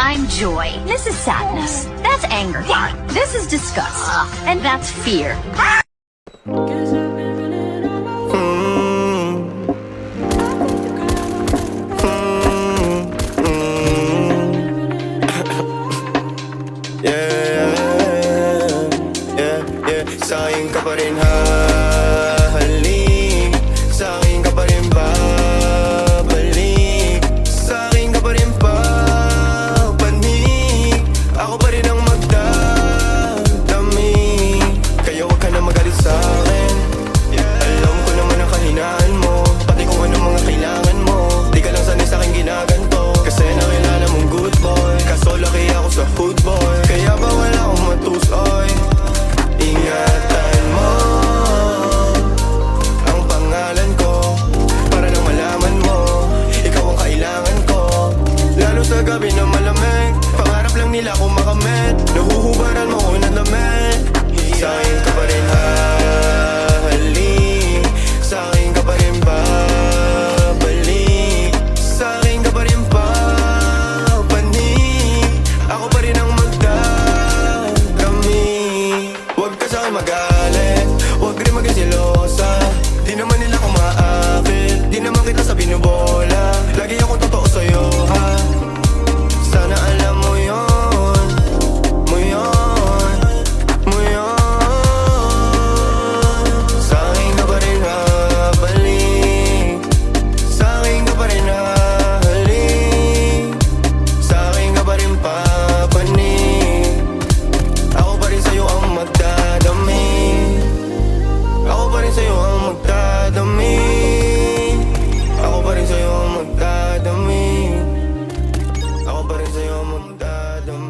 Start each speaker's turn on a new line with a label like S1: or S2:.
S1: I'm joy. This is sadness. That's anger. This is disgust. And that's fear.
S2: Sa'kin ka pa rin hahalik, sa'kin ka pa rin babalik, sa'kin ka pa rin papanik, ako pa rin ang magdadami. Kaya huwag ka na magalit sa'kin, alam ko naman ang kahinaan mo, pati kung anong mga kailangan mo. Di ka lang sanay sa'kin ginaganto, kasi nakilala mong good boy, kaso laki ako sa hood boy, kaya bawal akong matusoy. Ingatan mo ang pangalan ko, para lang malaman mo, ikaw ang kailangan ko. Lalo sa gabi na malamig, pangarap lang nila kung makamit, nahuhubaran mo ko ng damit. Sa'kin ka pa rin hahalik, sa'kin ka pa rin babalik, sa'kin ka pa rin papanik, ako pa rin ang magdadami. Huwag ka sa'kin magalit, huwag rin maging silosa, di naman nila ako maakit, di naman kita sa binubola, lagi akong totoo sa'yo ha. Sana alam mo yun, mo yun, mo yun. Sa'kin ka pa rin habalik, sa'kin ka pa rin hahalik, sa'kin ka pa rin papanik, ako pa rin sa'yo ang magdadami, ako pa rin sa'yo ang magdadami, ako pa rin sa'yo ang magdadami, ako pa rin sa'yo ang magdadami.